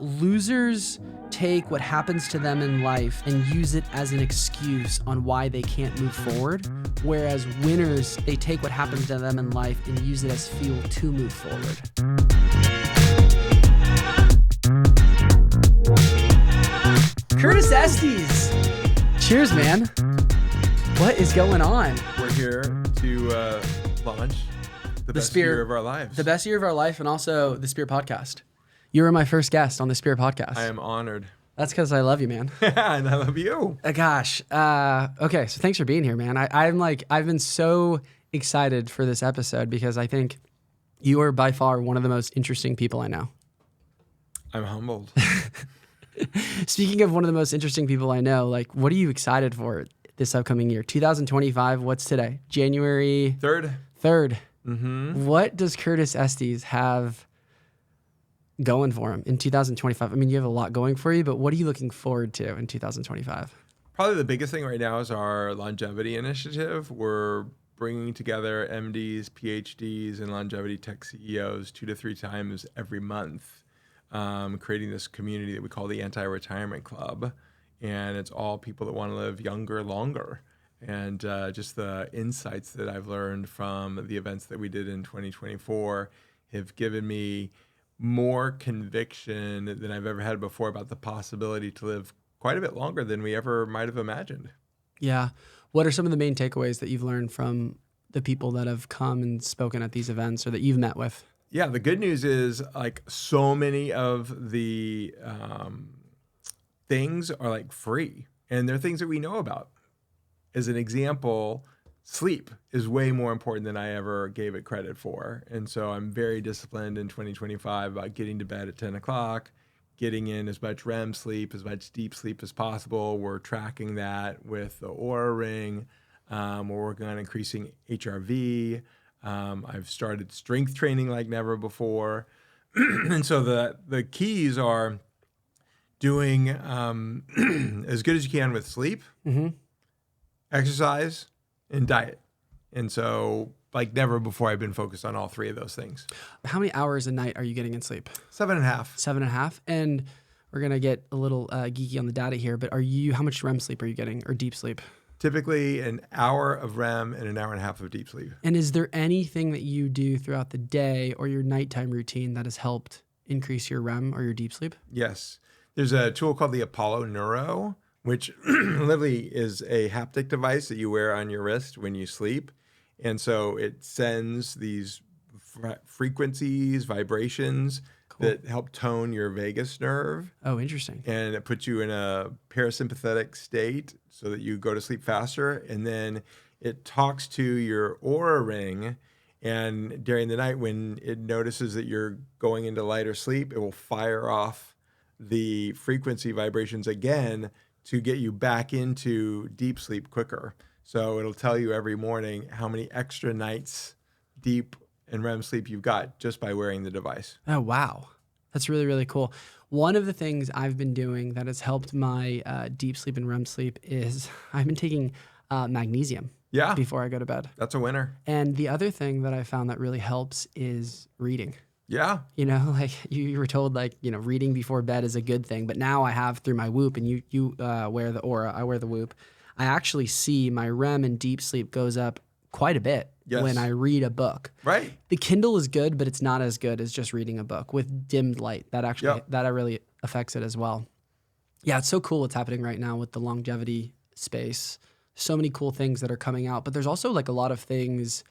losers take what happens to them in life and use it as an excuse on why they can't move forward, whereas winners, they take what happens to them in life and use it as fuel to move forward. Curtis Estes! Cheers, man. What is going on? We're here to launch the best year of our lives. The best year of our life, and also the Spear Podcast. You were my first guest on the Spear Podcast. I am honored. That's because I love you, man. And I love you. Gosh. Okay, so thanks for being here, man. I've been so excited for this episode because I think you are by far one of the most interesting people I know. I'm humbled. Speaking of one of the most interesting people I know, like, what are you excited for this upcoming year? 2025, what's today? January 3rd. Mm-hmm. What does Curtis Estes have going for him in 2025? I mean, you have a lot going for you, but what are you looking forward to in 2025? Probably the biggest thing right now is our longevity initiative. We're bringing together MDs, PhDs, and longevity tech CEOs 2 to 3 times every month, creating this community that we call the Anti-Retirement Club. And it's all people that want to live younger, longer. And just the insights that I've learned from the events that we did in 2024 have given me more conviction than I've ever had before about the possibility to live quite a bit longer than we ever might have imagined. Yeah. What are some of the main takeaways that you've learned from the people that have come and spoken at these events or that you've met with? Yeah, the good news is like so many of the things are like free, and they're things that we know about. As an example, sleep is way more important than I ever gave it credit for. And so I'm very disciplined in 2025 about getting to bed at 10 o'clock, getting in as much REM sleep, as much deep sleep as possible. We're tracking that with the Oura Ring. We're working on increasing HRV. I've started strength training like never before. And so the keys are doing as good as you can with sleep, exercise, and diet. And so like never before I've been focused on all 3 of those things. How many hours a night are you getting in sleep? 7.5. 7.5. And we're going to get a little geeky on the data here, but how much REM sleep are you getting, or deep sleep? Typically an hour of REM and an hour and a half of deep sleep. And is there anything that you do throughout the day or your nighttime routine that has helped increase your REM or your deep sleep? Yes. There's a tool called the Apollo Neuro, which literally is a haptic device that you wear on your wrist when you sleep. And so it sends these frequencies, vibrations that help tone your vagus nerve. Oh, interesting. And it puts you in a parasympathetic state so that you go to sleep faster. And then it talks to your Oura Ring. And during the night, when it notices that you're going into lighter sleep, it will fire off the frequency vibrations again to get you back into deep sleep quicker. So it'll tell you every morning how many extra nights deep and REM sleep you've got just by wearing the device. Oh, wow. That's really, really cool. One of the things I've been doing that has helped my deep sleep and REM sleep is I've been taking magnesium before I go to bed. That's a winner. And the other thing that I found that really helps is reading. Yeah. You know, like you were told, like, you know, reading before bed is a good thing. But now I have through my Whoop, and you wear the Oura, I wear the Whoop. I actually see my REM and deep sleep goes up quite a bit when I read a book. Right. The Kindle is good, but it's not as good as just reading a book with dimmed light. That actually that really affects it as well. Yeah, it's so cool what's happening right now with the longevity space. So many cool things that are coming out, but there's also like a lot of things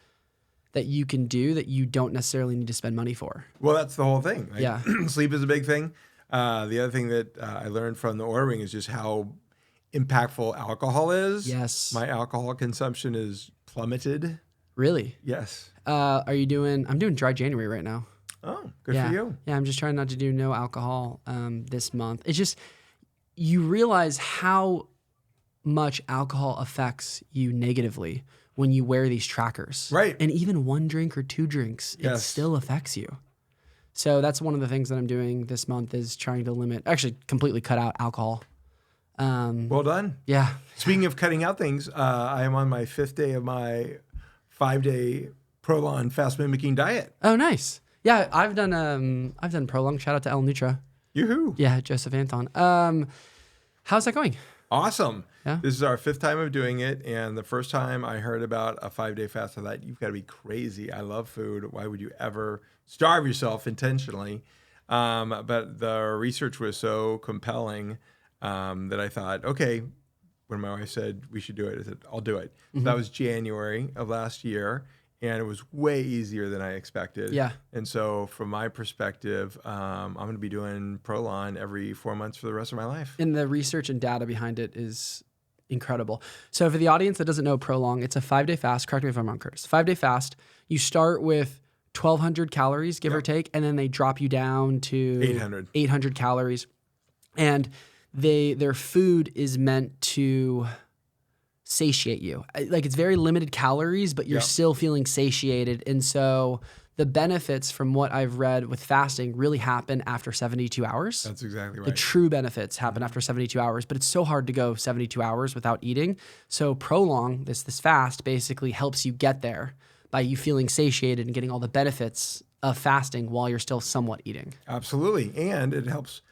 that you can do that you don't necessarily need to spend money for. Well, that's the whole thing. Like, yeah. Sleep is a big thing. The other thing that I learned from the Oura Ring is just how impactful alcohol is. Yes. My alcohol consumption is plummeted. Really? Yes. I'm doing dry January right now. Oh, good for you. Yeah, I'm just trying not to do no alcohol this month. It's just, you realize how much alcohol affects you negatively when you wear these trackers. Right. And even 1 drink or 2 drinks, it still affects you. So that's one of the things that I'm doing this month is trying to completely cut out alcohol. Well done. Yeah. Speaking of cutting out things, I am on my 5th day of my 5-day Prolon fast mimicking diet. Oh, nice. Yeah, I've done Prolong. Shout out to El Nutra. Yoo-hoo. Yeah, Joseph Anton. How's that going? Awesome. Yeah. This is our 5th time of doing it. And the first time I heard about a 5-day fast, I thought, you've got to be crazy. I love food. Why would you ever starve yourself intentionally? But the research was so compelling that I thought, okay, when my wife said we should do it, I said, I'll do it. So that was January of last year. And it was way easier than I expected. Yeah. And so from my perspective, I'm going to be doing Prolon every 4 months for the rest of my life. And the research and data behind it is incredible. So for the audience that doesn't know Prolong, it's a 5-day fast. Correct me if I'm wrong, Curtis. 5-day fast. You start with 1,200 calories, give or take, and then they drop you down to 800 calories. And their food is meant to satiate you. Like, it's very limited calories, but you're still feeling satiated. And so the benefits from what I've read with fasting really happen after 72 hours. That's exactly right. The true benefits happen after 72 hours, but it's so hard to go 72 hours without eating. So Prolong, this fast, basically helps you get there by you feeling satiated and getting all the benefits of fasting while you're still somewhat eating. Absolutely. And it helps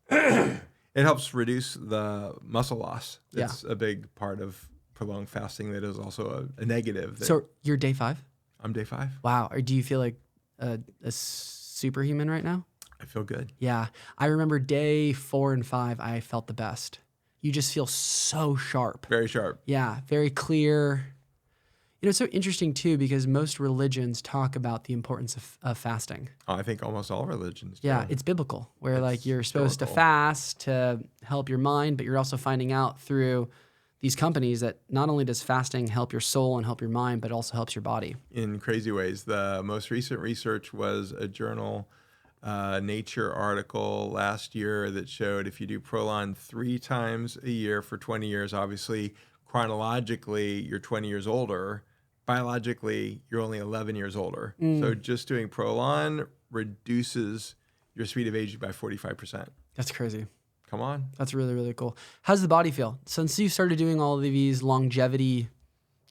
it helps reduce the muscle loss. That's a big part of prolonged fasting that is also a negative. So you're day 5? I'm day 5. Wow. Or do you feel like a superhuman right now? I feel good. Yeah. I remember day 4 and 5, I felt the best. You just feel so sharp. Very sharp. Yeah. Very clear. You know, it's so interesting too, because most religions talk about the importance of fasting. Oh, I think almost all religions do. Yeah, it's biblical, where like you're supposed to fast to help your mind, but you're also finding out through these companies that not only does fasting help your soul and help your mind, but also helps your body. In crazy ways. The most recent research was a journal Nature article last year that showed if you do Prolon 3 times a year for 20 years, obviously chronologically you're 20 years older. Biologically, you're only 11 years older. So just doing Prolon reduces your speed of aging by 45%. That's crazy. Come on. That's really, really cool. How's the body feel? Since you started doing all of these longevity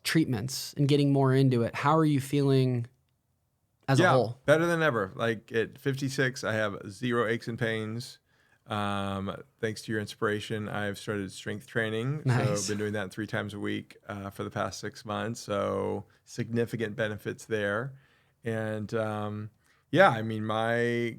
treatments and getting more into it, how are you feeling as a whole? Better than ever. Like at 56, I have 0 aches and pains. Thanks to your inspiration, I've started strength training. Nice. So I've been doing that 3 times a week for the past 6 months. So significant benefits there. And I mean, my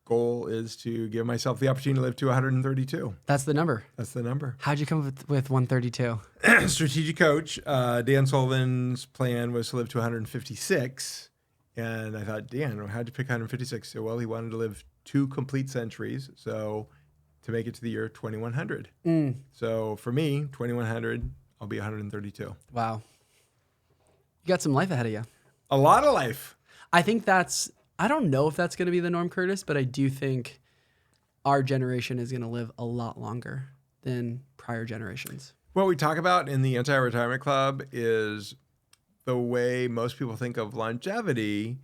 goal is to give myself the opportunity to live to 132. That's the number. That's the number. How'd you come up with 132? Strategic coach, Dan Sullivan's plan was to live to 156. And I thought, Dan, how'd you pick 156? So, well, he wanted to live 2 complete centuries. So to make it to the year 2100. So for me, 2100, I'll be 132. Wow. You got some life ahead of you. A lot of life. I think I don't know if that's going to be the norm, Curtis, but I do think our generation is going to live a lot longer than prior generations. What we talk about in the Anti-Retirement Club is the way most people think of longevity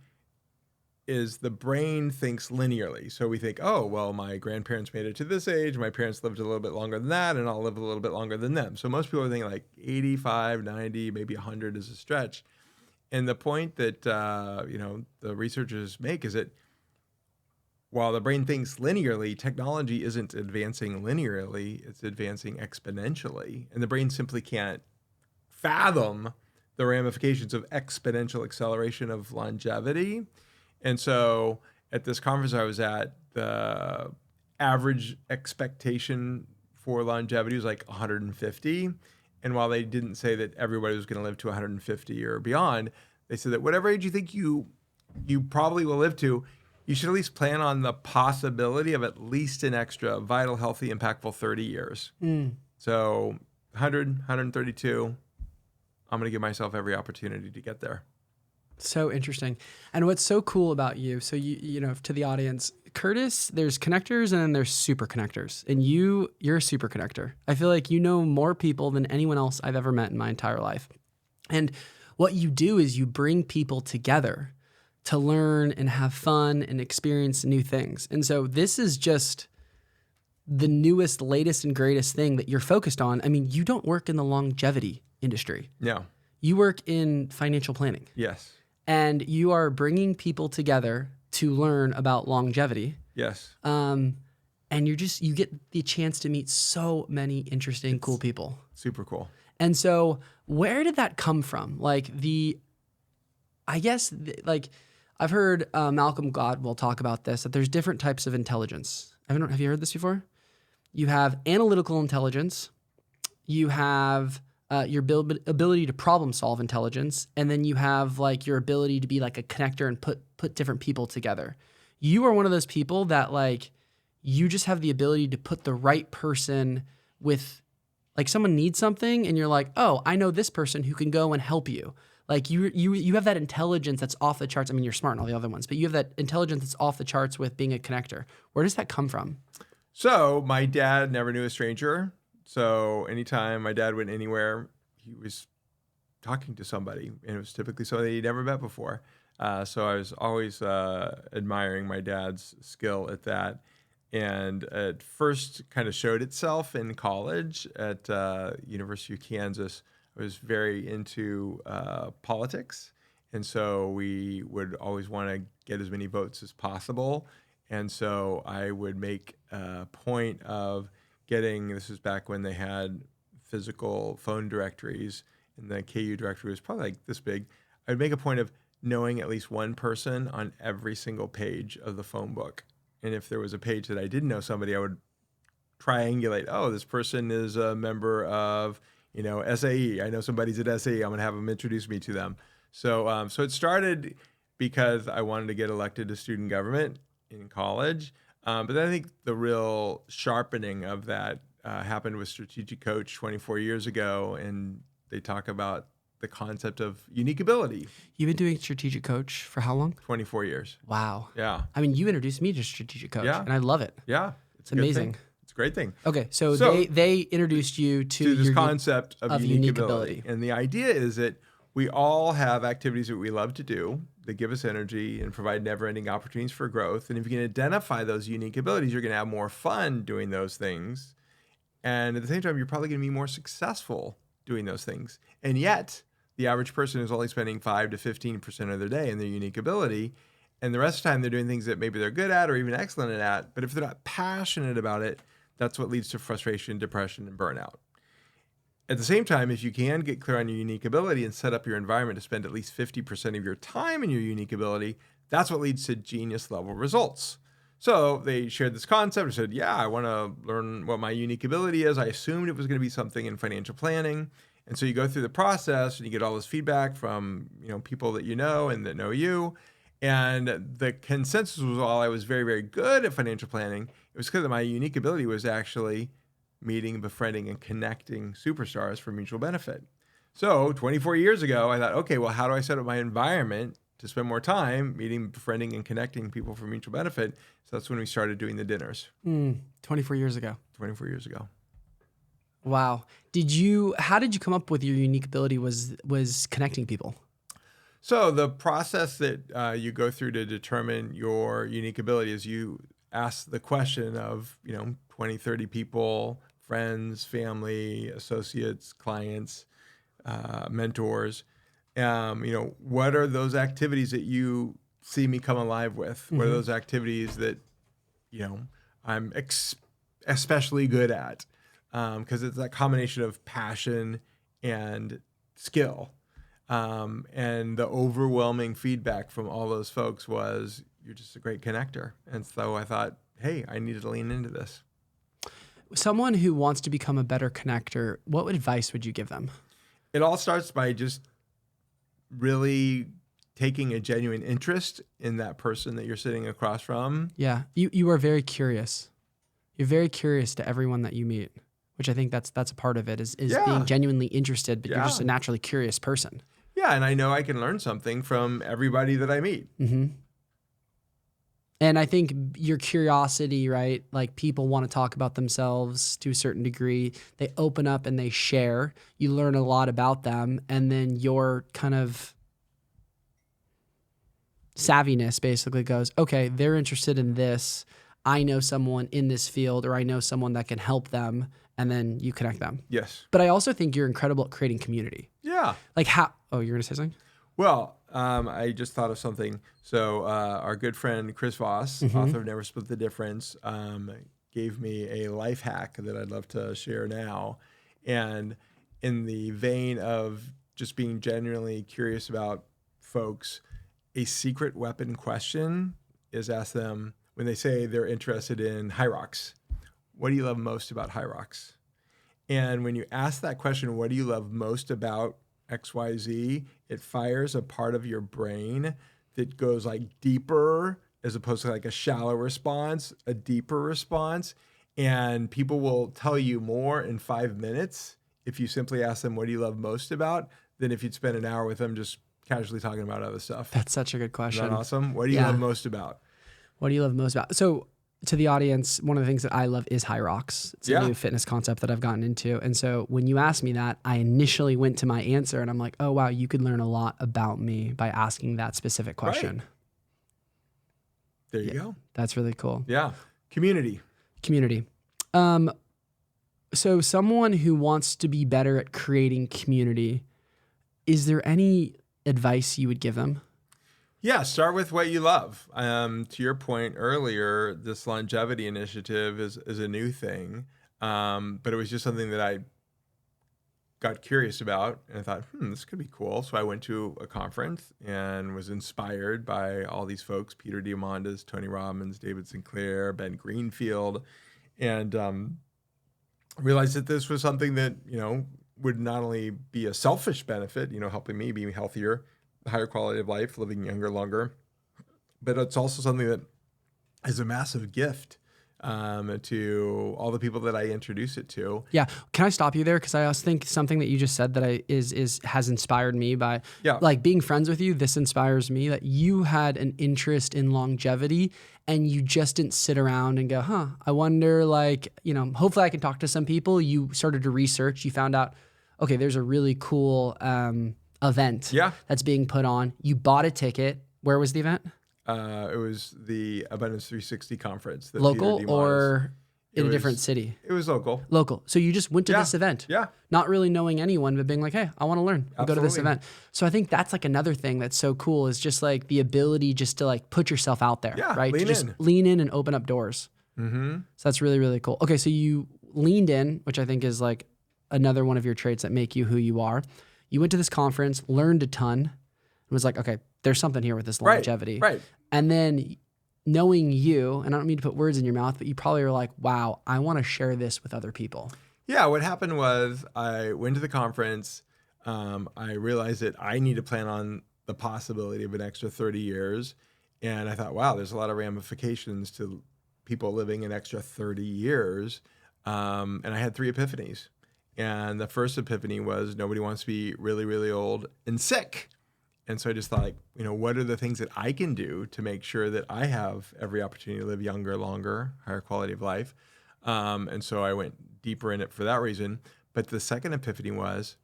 is the brain thinks linearly. So we think, oh, well, my grandparents made it to this age, my parents lived a little bit longer than that, and I'll live a little bit longer than them. So most people are thinking like 85, 90, maybe 100 is a stretch. And the point that the researchers make is that while the brain thinks linearly, technology isn't advancing linearly, it's advancing exponentially. And the brain simply can't fathom the ramifications of exponential acceleration of longevity. And so at this conference I was at, the average expectation for longevity was like 150. And while they didn't say that everybody was going to live to 150 or beyond, they said that whatever age you think you probably will live to, you should at least plan on the possibility of at least an extra vital, healthy, impactful 30 years. So 100, 132, I'm going to give myself every opportunity to get there. So interesting. And what's so cool about you, so you know, to the audience, Curtis, there's connectors and then there's super connectors. And you're a super connector. I feel like you know more people than anyone else I've ever met in my entire life. And what you do is you bring people together to learn and have fun and experience new things. And so this is just the newest, latest, and greatest thing that you're focused on. I mean, you don't work in the longevity industry. No. You work in financial planning. Yes. And you are bringing people together to learn about longevity. Yes. and you get the chance to meet so many interesting, cool people. Super cool. And so where did that come from? Like I've heard Malcolm Gladwell talk about this, that there's different types of intelligence. Have you heard this before? You have analytical intelligence, you have your ability to problem solve intelligence, and then you have like your ability to be like a connector and put different people together. You are one of those people that like, you just have the ability to put the right person with, like someone needs something and you're like, oh, I know this person who can go and help you. Like you have that intelligence that's off the charts. I mean, you're smart in all the other ones, but you have that intelligence that's off the charts with being a connector. Where does that come from? So my dad never knew a stranger. So anytime my dad went anywhere, he was talking to somebody, and it was typically somebody he'd never met before. So I was always admiring my dad's skill at that. And it first kind of showed itself in college at University of Kansas. I was very into politics. And so we would always want to get as many votes as possible. And so I would make a point of this was back when they had physical phone directories, and the KU directory was probably like this big. I'd make a point of knowing at least one person on every single page of the phone book. And if there was a page that I didn't know somebody, I would triangulate, oh, this person is a member of, SAE. I know somebody's at SAE. I'm going to have them introduce me to them. So so it started because I wanted to get elected to student government in college. But then I think the real sharpening of that happened with Strategic Coach 24 years ago. And they talk about the concept of unique ability. You've been doing Strategic Coach for how long? 24 years. Wow. Yeah. I mean, you introduced me to Strategic Coach, and I love it. Yeah. It's amazing. It's a great thing. Okay, so they introduced you to this concept of unique ability. And the idea is that we all have activities that we love to do that give us energy and provide never-ending opportunities for growth. And if you can identify those unique abilities, you're going to have more fun doing those things. And at the same time, you're probably going to be more successful doing those things. And yet, the average person is only spending 5 to 15% of their day in their unique ability. And the rest of the time, they're doing things that maybe they're good at or even excellent at. But if they're not passionate about it, that's what leads to frustration, depression, and burnout. At the same time, if you can get clear on your unique ability and set up your environment to spend at least 50% of your time in your unique ability, that's what leads to genius level results. So they shared this concept and said, yeah, I want to learn what my unique ability is. I assumed it was going to be something in financial planning. And so you go through the process and you get all this feedback from people that you know and that know you. And the consensus was all I was very, very good at financial planning. It was because my unique ability was actually meeting, befriending, and connecting superstars for mutual benefit. So 24 years ago, I thought, okay, well, how do I set up my environment to spend more time meeting, befriending, and connecting people for mutual benefit? So that's when we started doing the dinners. 24 years ago. 24 years ago. Wow. How did you come up with your unique ability was connecting people? So the process that you go through to determine your unique ability is you ask the question of, 20, 30 people, friends, family, associates, clients, mentors. What are those activities that you see me come alive with? Mm-hmm. What are those activities that, I'm especially good at? Because it's that combination of passion and skill. And the overwhelming feedback from all those folks was, you're just a great connector. And so I thought, hey, I needed to lean into this. Someone who wants to become a better connector, what advice would you give them? It all starts by just really taking a genuine interest in that person that you're sitting across from. Yeah, you are very curious. You're very curious to everyone that you meet, which I think that's a part of it is being genuinely interested, but you're just a naturally curious person. Yeah, and I know I can learn something from everybody that I meet. Mm-hmm. And I think your curiosity, right? Like people want to talk about themselves to a certain degree. They open up and they share. You learn a lot about them. And then your kind of savviness basically goes, okay, they're interested in this. I know someone in this field, or I know someone that can help them. And then you connect them. Yes. But I also think you're incredible at creating community. Yeah. Like how, oh, you're going to say something? Well, I just thought of something. So our good friend Chris Voss, author of Never Split the Difference, gave me a life hack that I'd love to share now. And in the vein of just being genuinely curious about folks, a secret weapon question is ask them when they say they're interested in high rocks, what do you love most about high rocks? And when you ask that question, what do you love most about XYZ, it fires a part of your brain that goes like deeper as opposed to like a shallow response, a deeper response. And people will tell you more in 5 minutes if you simply ask them, what do you love most about, than if you'd spend an hour with them just casually talking about other stuff. That's such a good question. Isn't that awesome? What do you love most about? What do you love most about? So to the audience, one of the things that I love is high rocks. It's a new fitness concept that I've gotten into. And so when you asked me that, I initially went to my answer and I'm like, oh, wow, you could learn a lot about me by asking that specific question. Right. There you go. That's really cool. Yeah. Community. So someone who wants to be better at creating community, is there any advice you would give them? Yeah, start with what you love. To your point earlier, this longevity initiative is a new thing, but it was just something that I got curious about, and I thought, this could be cool. So I went to a conference and was inspired by all these folks, Peter Diamandis, Tony Robbins, David Sinclair, Ben Greenfield, and realized that this was something that, would not only be a selfish benefit, helping me be healthier, higher quality of life, living younger, longer, but it's also something that is a massive gift to all the people that I introduce it to. Yeah. Can I stop you there? Because I also think something that you just said that has inspired me by like being friends with you. This inspires me that you had an interest in longevity and you just didn't sit around and go, I wonder, hopefully I can talk to some people. You started to research, you found out, okay, there's a really cool event that's being put on. You bought a ticket. Where was the event? It was the Abundance 360 conference. Local or in a different city? It was local. Local. So you just went to this event. Yeah. Not really knowing anyone, but being like, hey, I want to learn. I'll go to this event. So I think that's like another thing that's so cool is just like the ability just to like put yourself out there. Yeah, right? Lean in and open up doors. Mm-hmm. So that's really, really cool. Okay, so you leaned in, which I think is like another one of your traits that make you who you are. You went to this conference, learned a ton, and was like, okay, there's something here with this longevity. Right. And then knowing you, and I don't mean to put words in your mouth, but you probably were like, wow, I want to share this with other people. Yeah, what happened was I went to the conference. I realized that I need to plan on the possibility of an extra 30 years. And I thought, wow, there's a lot of ramifications to people living an extra 30 years. And I had 3 epiphanies. And the first epiphany was nobody wants to be really, really old and sick. And so I just thought, what are the things that I can do to make sure that I have every opportunity to live younger, longer, higher quality of life? And so I went deeper in it for that reason. But the second epiphany was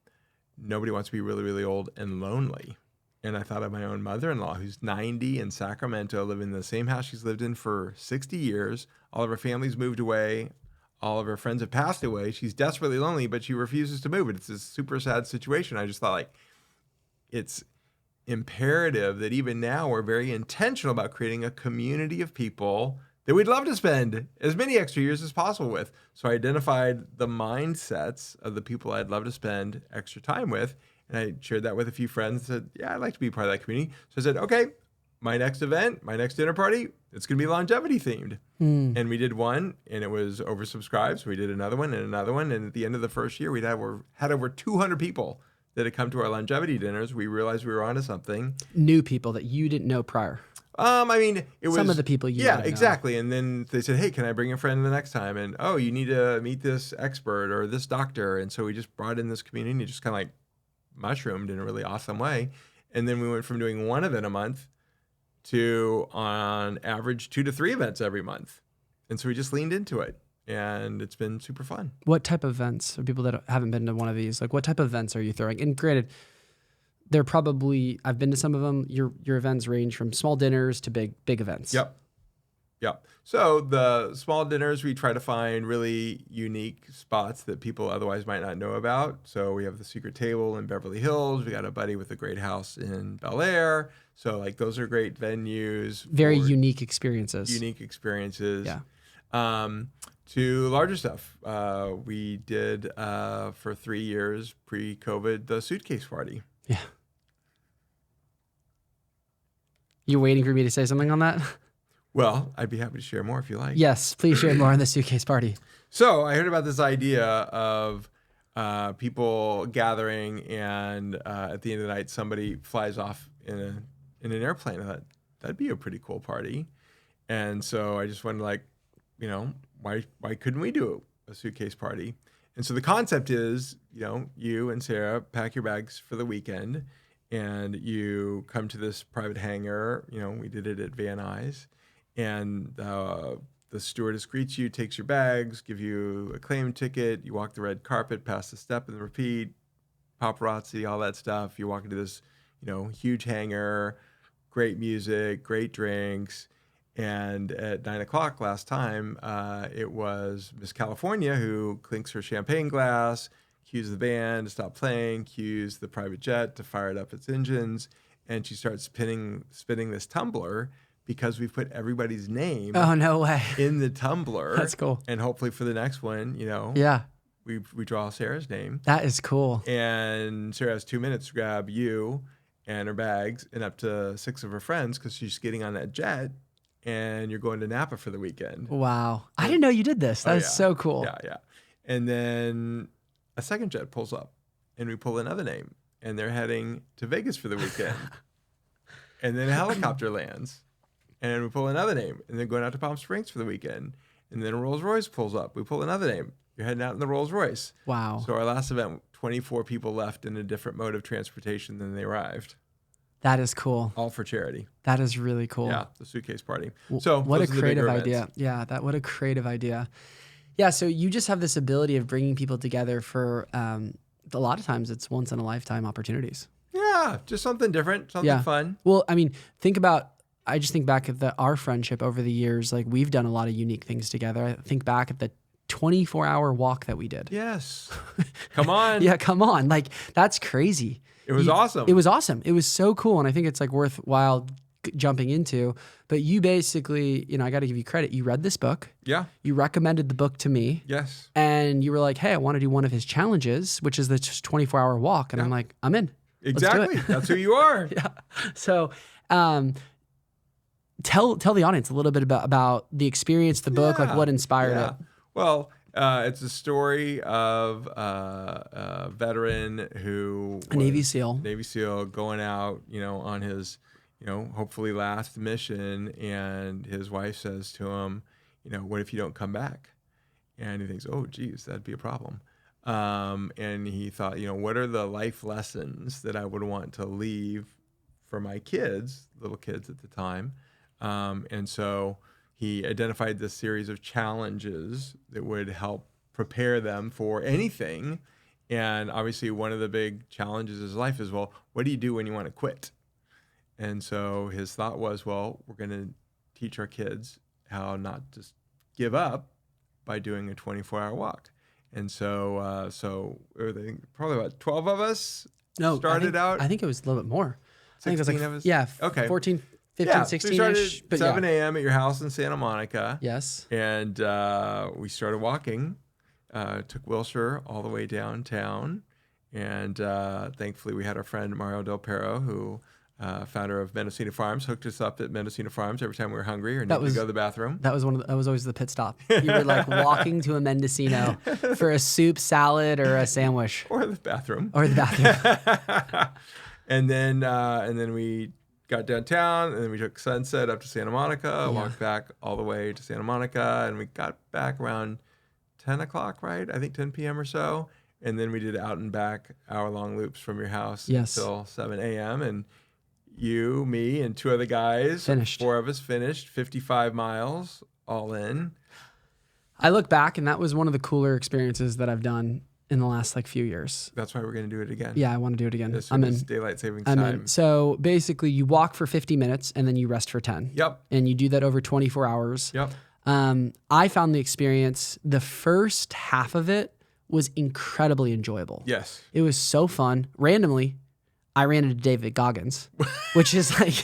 nobody wants to be really, really old and lonely. And I thought of my own mother-in-law, who's 90 in Sacramento, living in the same house she's lived in for 60 years. All of her family's moved away. All of her friends have passed away. She's desperately lonely, but she refuses to move. It's this super sad situation. I just thought it's imperative that even now we're very intentional about creating a community of people that we'd love to spend as many extra years as possible with. So I identified the mindsets of the people I'd love to spend extra time with. And I shared that with a few friends that, I'd like to be part of that community. So I said, okay, my next event, my next dinner party, it's going to be longevity themed. And we did one and it was oversubscribed. So we did another one and another one. And at the end of the first year, had over 200 people that had come to our longevity dinners. We realized we were onto something. New people that you didn't know prior. It was some of the people you didn't know. Exactly. And then they said, hey, can I bring a friend the next time? And you need to meet this expert or this doctor. And so we just brought in this community, just kind of like mushroomed in a really awesome way. And then we went from doing one event a month to on average 2 to 3 events every month. And so we just leaned into it. And it's been super fun. What type of events, for people that haven't been to one of these, like what type of events are you throwing? And granted, they're probably, I've been to some of them, your events range from small dinners to big events. Yep. So the small dinners, we try to find really unique spots that people otherwise might not know about. So we have the Secret Table in Beverly Hills. We got a buddy with a great house in Bel Air. So those are great venues. Very unique experiences. Yeah. to larger stuff. We did for 3 years pre-COVID the suitcase party. Yeah. You waiting for me to say something on that? Well, I'd be happy to share more if you like. Yes, please share more on the suitcase party. So I heard about this idea of people gathering, and at the end of the night, somebody flies off in an airplane. I thought that'd be a pretty cool party, and so I just wondered, like, why couldn't we do a suitcase party? And so the concept is, you and Sarah pack your bags for the weekend, and you come to this private hangar. We did it at Van Nuys, and the stewardess greets you, takes your bags, give you a claim ticket. You walk the red carpet, past the step and the repeat, paparazzi, all that stuff. You walk into this, huge hangar, great music, great drinks. And at 9:00 last time, it was Miss California who clinks her champagne glass, cues the band to stop playing, cues the private jet to fire it up its engines, and she starts spinning this tumbler, because we've put everybody's name Oh, no way. in the tumbler. That's cool. And hopefully for the next one, Yeah. we draw Sarah's name. That is cool. And Sarah has 2 minutes to grab you and her bags and up to 6 of her friends, because she's getting on that jet, and you're going to Napa for the weekend. Wow. I didn't know you did this. That is so cool. Yeah. And then a second jet pulls up, and we pull another name, and they're heading to Vegas for the weekend. And then a helicopter lands, and we pull another name, and then going out to Palm Springs for the weekend. And then a Rolls Royce pulls up. We pull another name. You're heading out in the Rolls Royce. Wow. So our last event, 24 people left in a different mode of transportation than they arrived. That is cool. All for charity. That is really cool. Yeah, the suitcase party. So what a creative idea. events. Yeah, what a creative idea. Yeah, so you just have this ability of bringing people together for a lot of times it's once in a lifetime opportunities. Yeah, just something different, something fun. Well, I mean, I just think back at our friendship over the years. Like, we've done a lot of unique things together. I think back at the 24-hour walk that we did. Yes. Come on. Yeah, come on. Like, that's crazy. It was awesome. It was awesome. It was so cool. And I think it's like worthwhile jumping into. But you basically, I got to give you credit. You read this book. Yeah. You recommended the book to me. Yes. And you were like, hey, I want to do one of his challenges, which is the 24-hour walk. And I'm like, I'm in. Exactly. That's who you are. Yeah. So, tell the audience a little bit about the experience, the book, like what inspired it. Well, it's a story of a veteran who A Navy SEAL. Going out, on his, hopefully last mission, and his wife says to him, what if you don't come back? And he thinks, oh, geez, that'd be a problem. And he thought, what are the life lessons that I would want to leave for my kids, little kids at the time? And so he identified this series of challenges that would help prepare them for anything. And obviously one of the big challenges of his life is, well, what do you do when you want to quit? And so his thought was, well, we're going to teach our kids how not to give up by doing a 24-hour walk. And so probably about 12 of us started out. I think it was a little bit more. I think it was like, of us? Yeah, okay. 14, 15, 16-ish. So we started 7 a.m. at your house in Santa Monica. Yes. And we started walking, took Wilshire all the way downtown. And thankfully we had our friend Mario Del Perro, who founder of Mendocino Farms, hooked us up at Mendocino Farms every time we were hungry or needed to go to the bathroom. That was always the pit stop. You were like walking to a Mendocino for a soup, salad, or a sandwich. Or the bathroom. And then we got downtown, and then we took Sunset up to Santa Monica, walked back all the way to Santa Monica, and we got back around 10 o'clock, right? I think 10 p.m. or so. And then we did out and back hour-long loops from your house until 7 a.m. And you, me, and 2 other guys, finished. 4 of us finished 55 miles all in. I look back, and that was one of the cooler experiences that I've done in the last few years. That's why we're going to do it again. Yeah, I want to do it again. As soon as daylight savings time. I'm in. So basically, you walk for 50 minutes, and then you rest for 10. Yep. And you do that over 24 hours. Yep. I found the experience, the first half of it was incredibly enjoyable. Yes. It was so fun. Randomly, I ran into David Goggins, which is like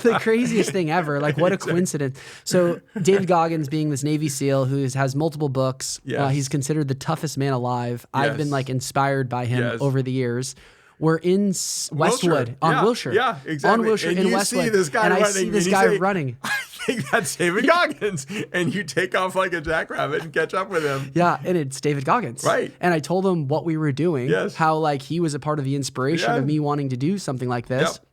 the craziest thing ever. Like, what a coincidence. So David Goggins being this Navy SEAL who has multiple books, he's considered the toughest man alive. I've been like inspired by him over the years. We're in Westwood on Wilshire. Yeah, exactly. On Wilshire and in you Westwood. see this guy and running, I see this guy running. I think that's David Goggins. And you take off like a jackrabbit and catch up with him. Yeah, and it's David Goggins. Right. And I told him what we were doing, how like he was a part of the inspiration of me wanting to do something like this. Yep.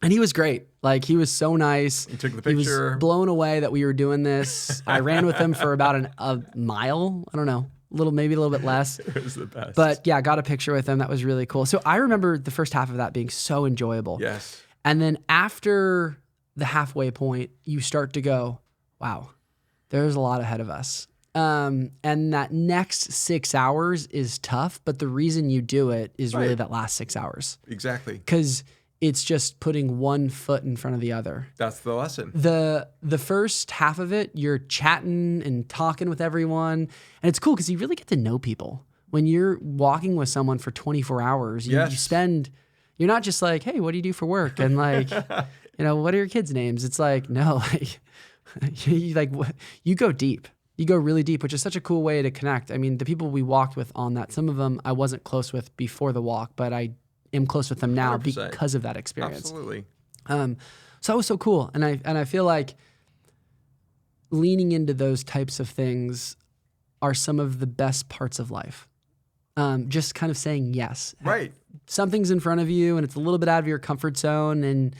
And he was great. Like, he was so nice. He took the picture. He was blown away that we were doing this. I ran with him for about a mile. I don't know. Maybe a little bit less. It was the best. But yeah, got a picture with him. That was really cool. So I remember the first half of that being so enjoyable. Yes. And then after the halfway point, you start to go, wow, there's a lot ahead of us. And that next 6 hours is tough, but the reason you do it is really that last 6 hours. Exactly. Because it's just putting one foot in front of the other. That's the lesson. The first half of it, you're chatting and talking with everyone. And it's cool because you really get to know people. When you're walking with someone for 24 hours, you you're not just like, hey, what do you do for work? And like, what are your kids' names? It's like, no, you go deep. You go really deep, which is such a cool way to connect. I mean, the people we walked with on that, some of them I wasn't close with before the walk, but I am close with them now 100%. because of that experience. Absolutely. So that was so cool. And I feel like leaning into those types of things are some of the best parts of life. Just kind of saying yes. Right. Something's in front of you and it's a little bit out of your comfort zone and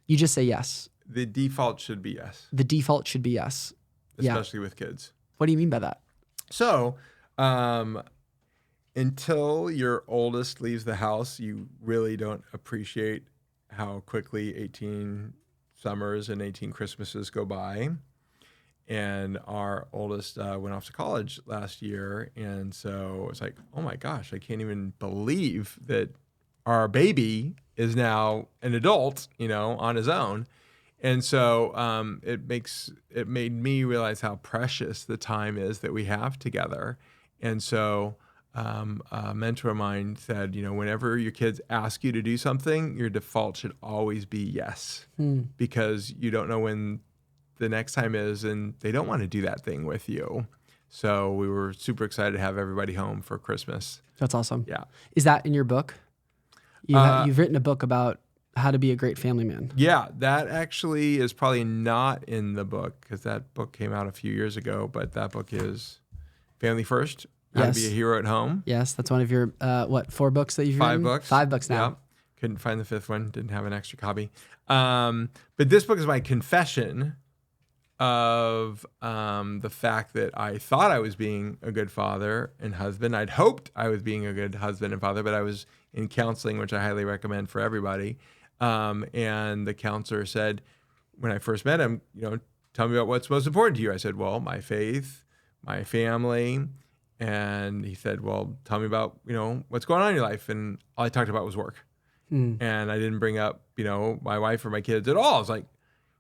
you just say yes. The default should be yes. The default should be yes. Especially with kids. What do you mean by that? So, until your oldest leaves the house, you really don't appreciate how quickly 18 summers and 18 Christmases go by. And our oldest went off to college last year. And so it's like, oh my gosh, I can't even believe that our baby is now an adult, on his own. And so it made me realize how precious the time is that we have together. And so a mentor of mine said, whenever your kids ask you to do something, your default should always be yes, because you don't know when the next time is, and they don't want to do that thing with you. So we were super excited to have everybody home for Christmas. That's awesome. Yeah. Is that in your book? You've written a book about how to be a great family man. Yeah, that actually is probably not in the book because that book came out a few years ago, but that book is Family First, How to Be a Hero at Home. Yes, that's one of your, 4 books that you've written? 5 books. 5 books now. Yeah. Couldn't find the 5th one, didn't have an extra copy. But this book is my confession of the fact that I thought I was being a good father and husband. I'd hoped I was being a good husband and father, but I was in counseling, which I highly recommend for everybody. And the counselor said, when I first met him, tell me about what's most important to you. I said, well, my faith, my family. And he said, well, tell me about, what's going on in your life. And all I talked about was work. And I didn't bring up, my wife or my kids at all. I was like,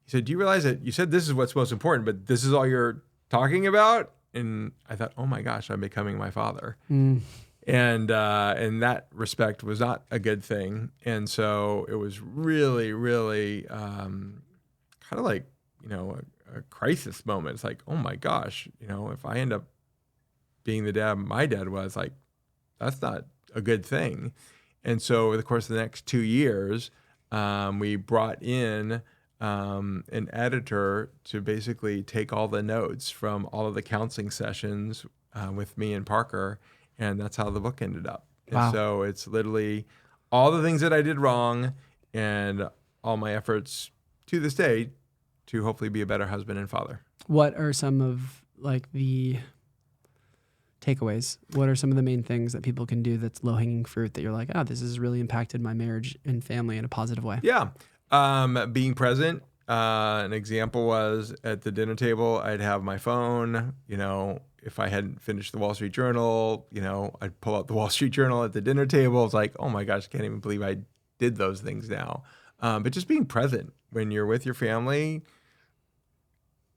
he said, do you realize that you said this is what's most important, but this is all you're talking about? And I thought, oh my gosh, I'm becoming my father. And in that respect was not a good thing. And so it was really, really kind of like, a crisis moment. It's like, oh my gosh, if I end up being the dad my dad was, like, that's not a good thing. And so over the course of the next 2 years, we brought in an editor to basically take all the notes from all of the counseling sessions with me and Parker. And that's how the book ended up. Wow. And so it's literally all the things that I did wrong and all my efforts to this day to hopefully be a better husband and father. What are some of the takeaways? What are some of the main things that people can do that's low-hanging fruit that you're like, this has really impacted my marriage and family in a positive way? Yeah. Being present. An example was at the dinner table, I'd have my phone, if I hadn't finished the Wall Street Journal, I'd pull out the Wall Street Journal at the dinner table. It's like, oh my gosh, I can't even believe I did those things now. But just being present when you're with your family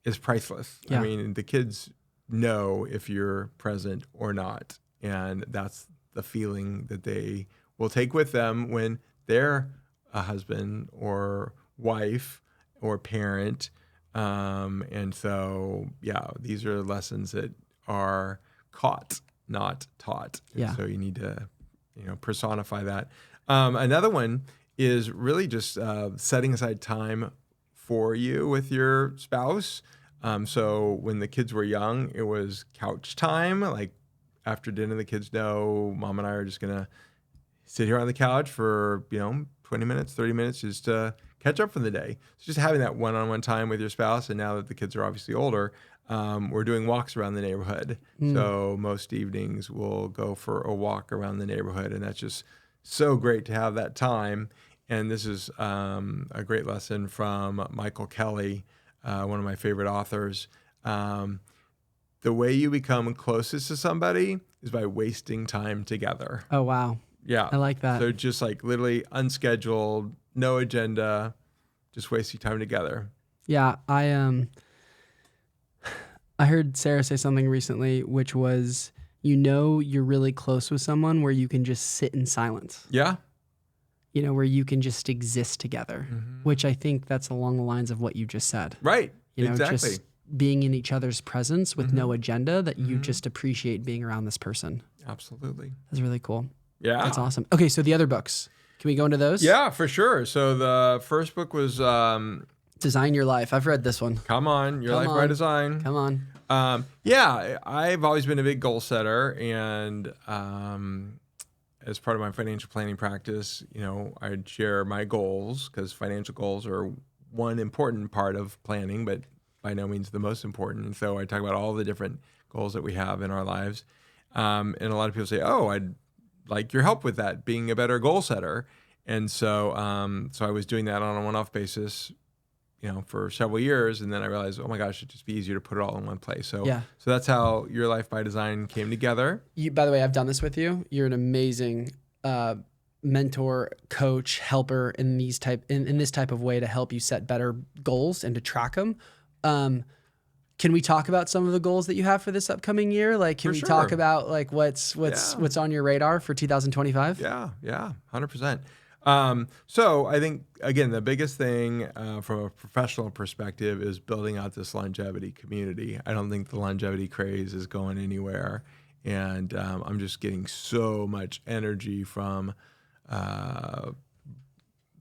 is priceless. Yeah. I mean, the kids know if you're present or not. And that's the feeling that they will take with them when they're a husband or wife or parent. And so, yeah, these are lessons that are caught, not taught. And so you need to, personify that. Another one is really just setting aside time for you with your spouse. So when the kids were young, it was couch time. Like after dinner, the kids know mom and I are just going to sit here on the couch for, 20 minutes, 30 minutes just to catch up for the day. So just having that one-on-one time with your spouse. And now that the kids are obviously older, we're doing walks around the neighborhood. So most evenings we'll go for a walk around the neighborhood. And that's just so great to have that time. And this is a great lesson from Michael Kelly, one of my favorite authors. The way you become closest to somebody is by wasting time together. Oh, wow. Yeah. I like that. So just like literally unscheduled, no agenda, just wasting time together. Yeah. I heard Sarah say something recently, which was, you're really close with someone where you can just sit in silence. Yeah. Where you can just exist together, which I think that's along the lines of what you just said. Right. Exactly. Just being in each other's presence with no agenda, that you just appreciate being around this person. Absolutely. That's really cool. Yeah. That's awesome. Okay, so the other books. Can we go into those? Yeah, for sure. So the first book was Design Your Life. I've read this one. Come On, Your Life by Design. Come on. Yeah, I've always been a big goal setter, and as part of my financial planning practice, I'd share my goals because financial goals are one important part of planning, but by no means the most important. And so I talk about all the different goals that we have in our lives. And a lot of people say, "Oh, I'd like your help with that, being a better goal setter." And so, so I was doing that on a one-off basis, for several years. And then I realized, oh my gosh, it'd just be easier to put it all in one place. So, so that's how Your Life by Design came together. By the way, I've done this with you. You're an amazing mentor, coach, helper in this type of way to help you set better goals and to track them. Can we talk about some of the goals that you have for this upcoming year? Like, can we talk about like what's on your radar for 2025? Yeah, 100%. So I think, again, the biggest thing from a professional perspective is building out this longevity community. I don't think the longevity craze is going anywhere. And I'm just getting so much energy from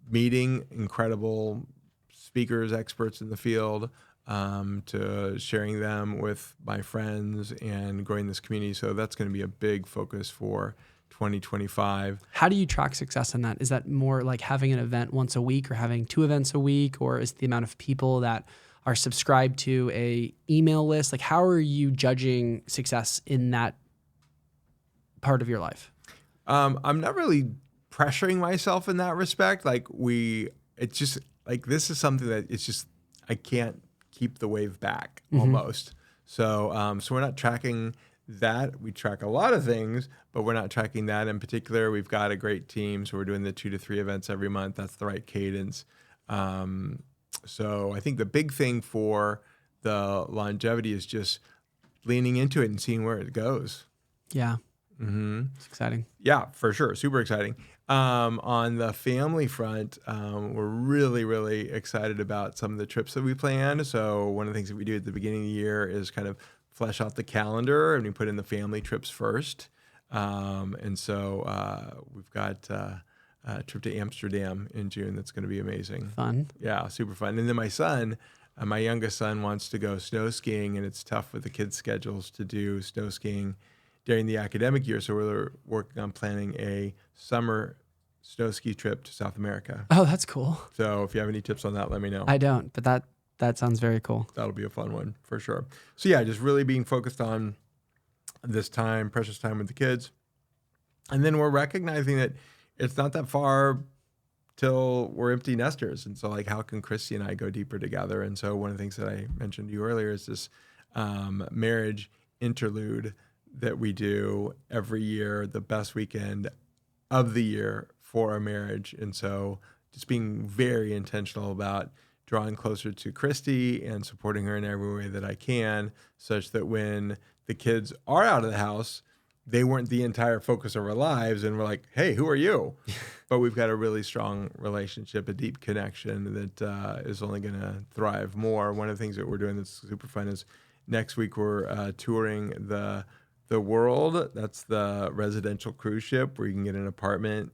meeting incredible speakers, experts in the field, to sharing them with my friends and growing this community. So that's going to be a big focus for 2025. How do you track success in that? Is that more like having an event once a week or having 2 events a week, or is the amount of people that are subscribed to a email list? Like, how are you judging success in that part of your life? I'm not really pressuring myself in that respect. It's just like, this is something that it's just, I can't keep the wave back almost. So, so we're not tracking that. We track a lot of things, but we're not tracking that in particular. We've got a great team. So we're doing the 2 to 3 events every month. That's the right cadence. So I think the big thing for the longevity is just leaning into it and seeing where it goes. Yeah. It's exciting. Yeah, for sure. Super exciting. On the family front, we're really, really excited about some of the trips that we planned. So one of the things that we do at the beginning of the year is kind of flesh out the calendar, and we put in the family trips first. And so we've got a trip to Amsterdam in June that's going to be amazing. Fun. Yeah, super fun. And then my son, my youngest son, wants to go snow skiing, and it's tough with the kids' schedules to do snow skiing during the academic year. So we're working on planning a summer snow ski trip to South America. Oh, that's cool. So if you have any tips on that, let me know. I don't, but that sounds very cool. That'll be a fun one for sure. So yeah, just really being focused on this time, precious time with the kids. And then we're recognizing that it's not that far till we're empty nesters. And so like, how can Christy and I go deeper together? And so one of the things that I mentioned to you earlier is this marriage interlude that we do every year, the best weekend of the year for our marriage. And so just being very intentional about drawing closer to Christy and supporting her in every way that I can, such that when the kids are out of the house, they weren't the entire focus of our lives. And we're like, hey, who are you? But we've got a really strong relationship, a deep connection that is only going to thrive more. One of the things that we're doing that's super fun is next week we're touring the World. That's the residential cruise ship where you can get an apartment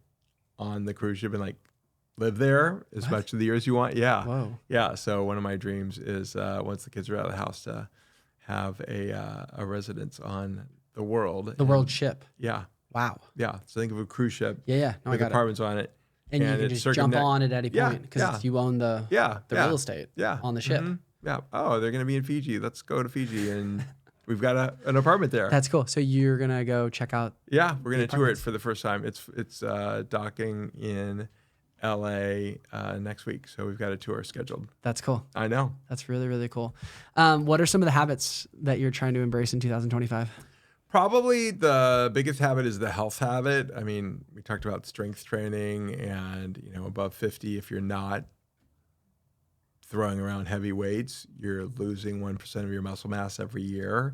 on the cruise ship and like live there as much of the year as you want. Yeah. Whoa. Yeah. So one of my dreams is once the kids are out of the house to have a residence on the World. The World ship. Yeah. Wow. Yeah. So think of a cruise ship. Yeah. No, I with got apartments on it. And you can just jump on at any point because you own the real estate on the ship. Yeah. Oh, they're going to be in Fiji. Let's go to Fiji. And we've got an apartment there. That's cool. So you're going to go check out. Yeah. We're going to tour it for the first time. It's docking in LA next week. So we've got a tour scheduled. That's cool. I know. That's really, really cool. What are some of the habits that you're trying to embrace in 2025? Probably the biggest habit is the health habit. I mean, we talked about strength training and, above 50, if you're not throwing around heavy weights, you're losing 1% of your muscle mass every year.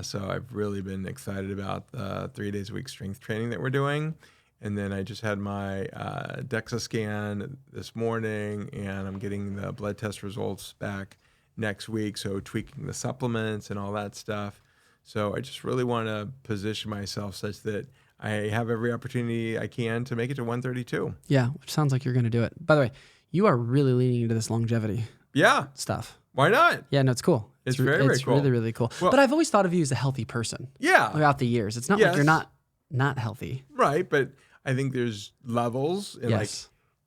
So I've really been excited about the 3 days a week strength training that we're doing. And then I just had my DEXA scan this morning, and I'm getting the blood test results back next week. So tweaking the supplements and all that stuff. So I just really want to position myself such that I have every opportunity I can to make it to 132. Yeah, which sounds like you're going to do it. By the way, you are really leaning into this longevity stuff. Why not? Yeah, no, it's cool. It's very cool. It's really, really cool. Well, but I've always thought of you as a healthy person. Yeah. Throughout the years. It's not like you're not healthy. Right, but I think there's levels. And like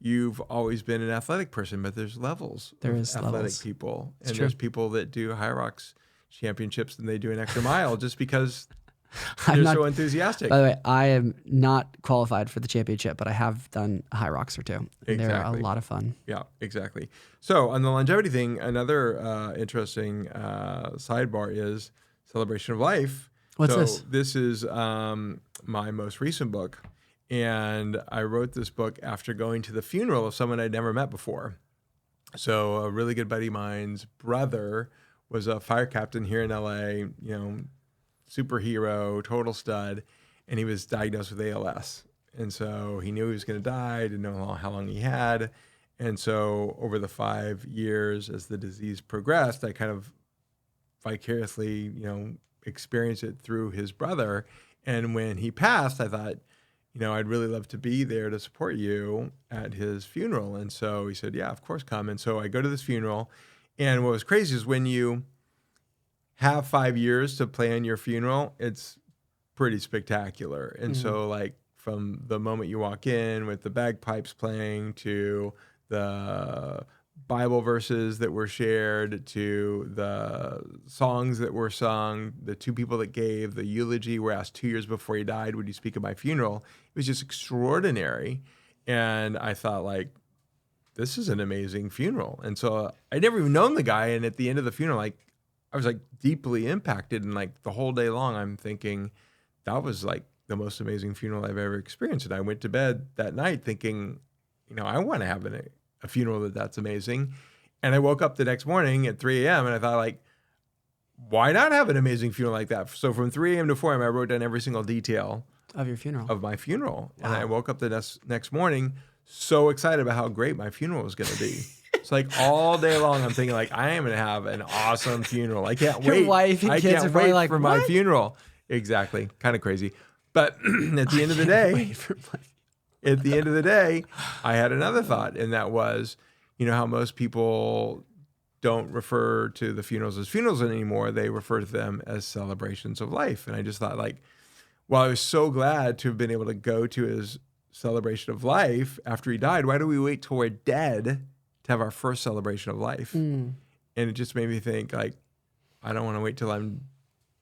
you've always been an athletic person, but there's levels of athletic people. And there's people that do High Rocks championships and they do an extra mile just because they're so enthusiastic. By the way, I am not qualified for the championship, but I have done High Rocks or two. And they're a lot of fun. Yeah, exactly. So on the longevity thing, another interesting sidebar is Celebration of Life. What's this? This is my most recent book. And I wrote this book after going to the funeral of someone I'd never met before. So a really good buddy of mine's brother was a fire captain here in LA, superhero, total stud, and he was diagnosed with ALS. And so he knew he was going to die, didn't know how long he had. And so over the 5 years as the disease progressed, I kind of vicariously, experienced it through his brother. And when he passed, I thought, I'd really love to be there to support you at his funeral. And so he said, yeah, of course, come. And so I go to this funeral. And what was crazy is when you have 5 years to plan your funeral, it's pretty spectacular. And so like from the moment you walk in with the bagpipes playing to the Bible verses that were shared to the songs that were sung, the two people that gave the eulogy were asked 2 years before he died, would you speak at my funeral? It was just extraordinary. And I thought like, this is an amazing funeral. And so I'd never even known the guy. And at the end of the funeral, like I was like deeply impacted. And like the whole day long, I'm thinking that was like the most amazing funeral I've ever experienced. And I went to bed that night thinking, I want to have a funeral that's amazing. And I woke up the next morning at 3 a.m. and I thought like, why not have an amazing funeral like that? So from 3 a.m. to 4 a.m., I wrote down every single detail of your funeral, of my funeral. Wow. And I woke up the next morning so excited about how great my funeral was going to be. It's like all day long, I'm thinking like, I am going to have an awesome funeral. I can't wait. Your wife and kids are probably like, for my funeral. Exactly. Kind of crazy. But at the end of the day, I had another thought. And that was, how most people don't refer to the funerals as funerals anymore. They refer to them as celebrations of life. And I just thought like, well, I was so glad to have been able to go to his celebration of life after he died. Why do we wait till we're dead to have our first celebration of life? And it just made me think like, I don't want to wait till I'm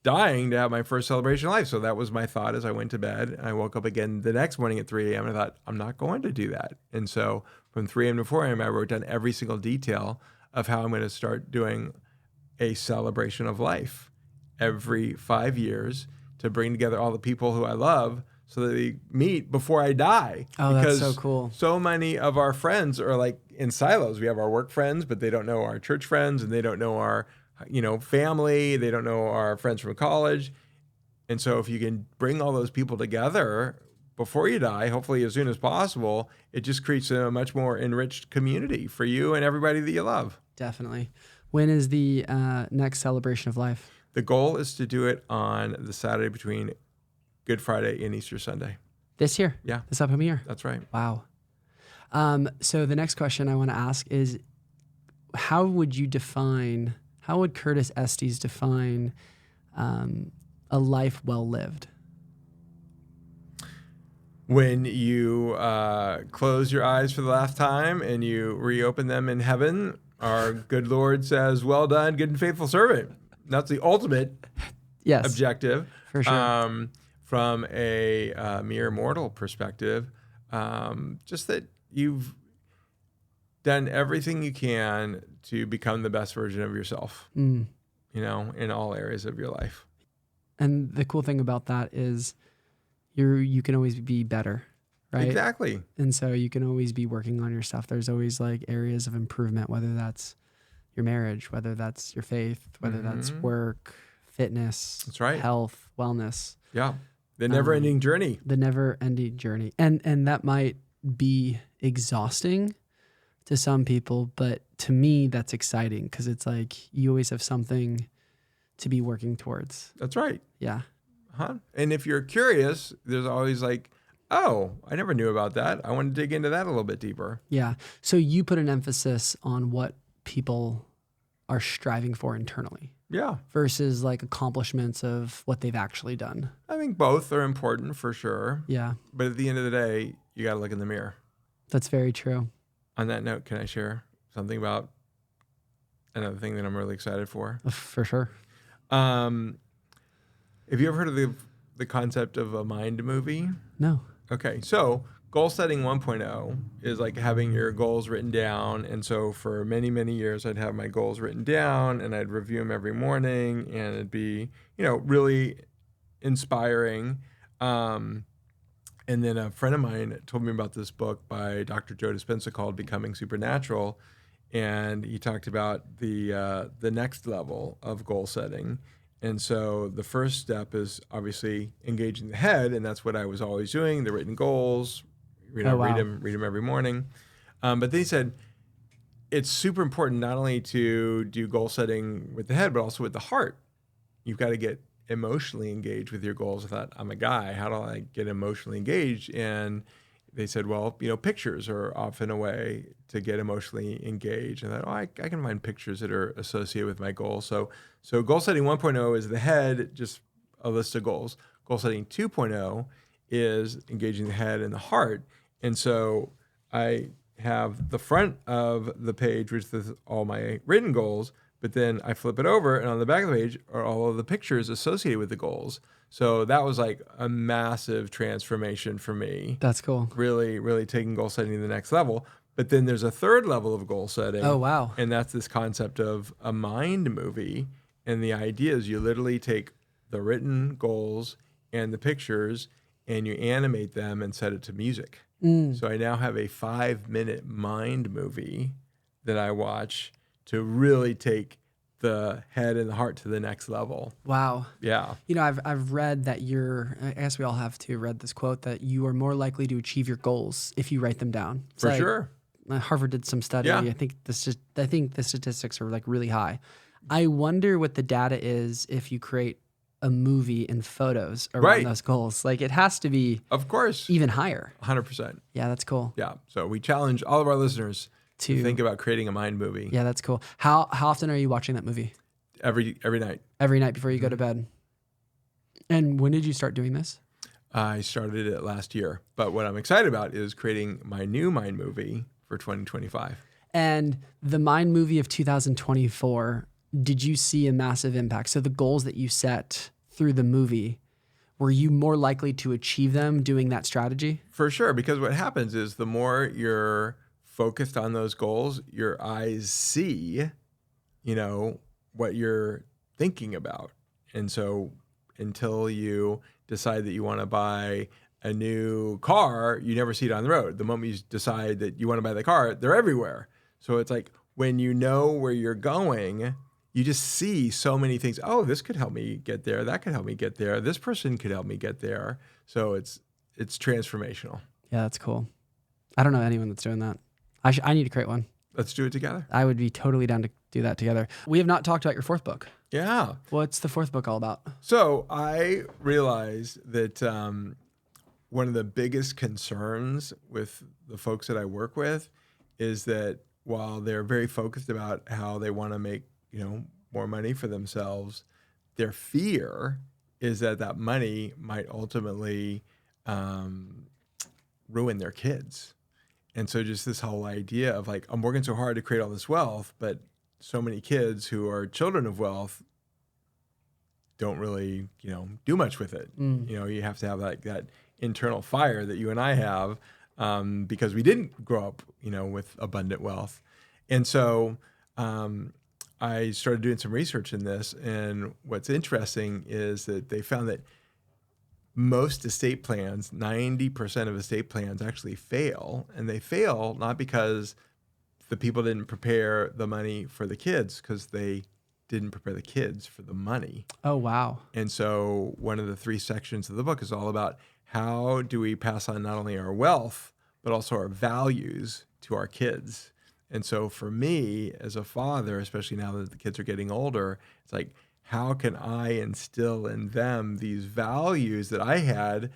dying to have my first celebration of life. So that was my thought as I went to bed. I woke up again the next morning at 3 a.m. and I thought, I'm not going to do that. And so from 3 a.m. to 4 a.m., I wrote down every single detail of how I'm going to start doing a celebration of life every 5 years to bring together all the people who I love so that they meet before I die. Oh, because that's so cool. So many of our friends are like in silos. We have our work friends, but they don't know our church friends and they don't know our, family. They don't know our friends from college. And so if you can bring all those people together before you die, hopefully as soon as possible, it just creates a much more enriched community for you and everybody that you love. Definitely. When is the next celebration of life? The goal is to do it on the Saturday between Good Friday and Easter Sunday. This year? Yeah. This upcoming year? That's right. Wow. So the next question I want to ask is, how would Curtis Estes define a life well lived? When you close your eyes for the last time and you reopen them in heaven, our good Lord says, "Well done, good and faithful servant." That's the ultimate objective. For sure. From a mere mortal perspective, just that you've done everything you can to become the best version of yourself, in all areas of your life. And the cool thing about that is you can always be better, right? Exactly. And so you can always be working on your stuff. There's always like areas of improvement, whether that's your marriage, whether that's your faith, whether that's work, fitness, that's right, health, wellness. Yeah. The never-ending journey. The never-ending journey. And that might be exhausting to some people, but to me, that's exciting because it's like you always have something to be working towards. That's right. Yeah. And if you're curious, there's always like, oh, I never knew about that. I want to dig into that a little bit deeper. Yeah. So you put an emphasis on what people are striving for internally. Yeah. Versus like accomplishments of what they've actually done. I think both are important for sure. Yeah. But at the end of the day, you got to look in the mirror. That's very true. On that note, can I share something about another thing that I'm really excited for? For sure. Have you ever heard of the concept of a mind movie? No. Okay. So goal setting 1.0 is like having your goals written down. And so for many, many years, I'd have my goals written down and I'd review them every morning and it'd be, really inspiring. And then a friend of mine told me about this book by Dr. Joe Dispenza called Becoming Supernatural. And he talked about the next level of goal setting. And so the first step is obviously engaging the head. And that's what I was always doing, the written goals, read them every morning. But they said it's super important not only to do goal setting with the head, but also with the heart. You've got to get emotionally engaged with your goals. I thought, I'm a guy. How do I get emotionally engaged? And they said, well, pictures are often a way to get emotionally engaged. And I thought, I can find pictures that are associated with my goals. So goal setting 1.0 is the head, just a list of goals. Goal setting 2.0 is engaging the head and the heart. And so I have the front of the page, which is all my written goals, but then I flip it over, and on the back of the page are all of the pictures associated with the goals. So that was like a massive transformation for me. That's cool. Really, really taking goal setting to the next level. But then there's a third level of goal setting. Oh, wow. And that's this concept of a mind movie. And the idea is you literally take the written goals and the pictures and you animate them and set it to music. So I now have a 5-minute mind movie that I watch to really take the head and the heart to the next level. Wow. Yeah. I've read that I guess we all have to read this quote, that you are more likely to achieve your goals if you write them down. It's For sure. Harvard did some study. Yeah. I think the statistics are like really high. I wonder what the data is if you create a movie and photos around those goals. Like it has to be, of course, even higher. 100%. Yeah, that's cool. Yeah. So we challenge all of our listeners to think about creating a mind movie. Yeah, that's cool. How often are you watching that movie? Every night. Every night before you go to bed. And when did you start doing this? I started it last year. But what I'm excited about is creating my new mind movie for 2025. And the mind movie of 2024, did you see a massive impact? So the goals that you set through the movie, were you more likely to achieve them doing that strategy? For sure, because what happens is the more you're focused on those goals, your eyes see, what you're thinking about. And so until you decide that you want to buy a new car, you never see it on the road. The moment you decide that you want to buy the car, they're everywhere. So it's like when you know where you're going, you just see so many things. Oh, this could help me get there. That could help me get there. This person could help me get there. So it's transformational. Yeah, that's cool. I don't know anyone that's doing that. I need to create one. Let's do it together. I would be totally down to do that together. We have not talked about your fourth book. Yeah. What's the fourth book all about? So I realized that one of the biggest concerns with the folks that I work with is that while they're very focused about how they want to make, more money for themselves, their fear is that that money might ultimately ruin their kids. And so just this whole idea of like, I'm working so hard to create all this wealth, but so many kids who are children of wealth don't really, do much with it. You have to have that internal fire that you and I have because we didn't grow up, with abundant wealth. And so I started doing some research in this. And what's interesting is that they found that most estate plans, 90% of estate plans actually fail. And they fail not because the people didn't prepare the money for the kids, because they didn't prepare the kids for the money. Oh, wow. And so one of the 3 sections of the book is all about how do we pass on not only our wealth, but also our values to our kids. And so for me as a father, especially now that the kids are getting older, it's like, how can I instill in them these values that I had,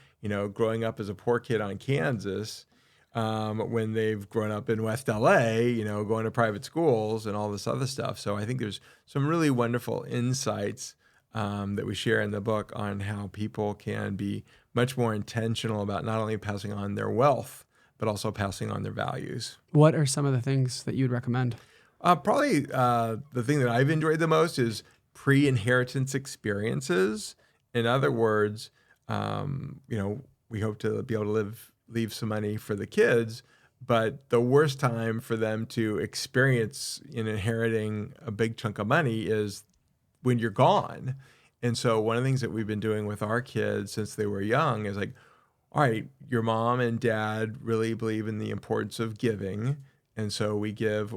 growing up as a poor kid on Kansas, when they've grown up in West LA, going to private schools and all this other stuff. So I think there's some really wonderful insights that we share in the book on how people can be much more intentional about not only passing on their wealth, but also passing on their values. What are some of the things that you'd recommend? Probably the thing that I've enjoyed the most is pre-inheritance experiences. In other words, we hope to be able to leave some money for the kids, but the worst time for them to experience in inheriting a big chunk of money is when you're gone. And so one of the things that we've been doing with our kids since they were young is like, all right, your mom and dad really believe in the importance of giving. And so we give,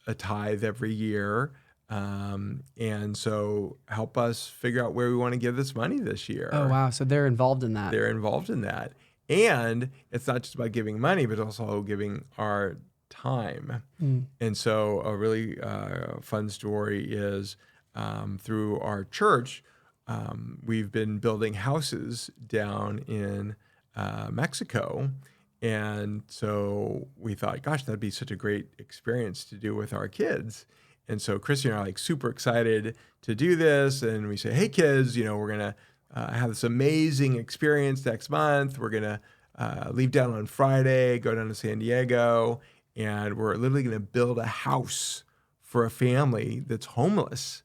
a tithe every year. And so help us figure out where we want to give this money this year. Oh, wow. So they're involved in that. They're involved in that. And it's not just about giving money, but also giving our time. And so a really fun story is through our church, we've been building houses down in Mexico. And so we thought, gosh, that'd be such a great experience to do with our kids. And so Christy and I are like super excited to do this. And we say, hey, kids, we're going to have this amazing experience next month. We're going to leave down on Friday, go down to San Diego, and we're literally going to build a house for a family that's homeless.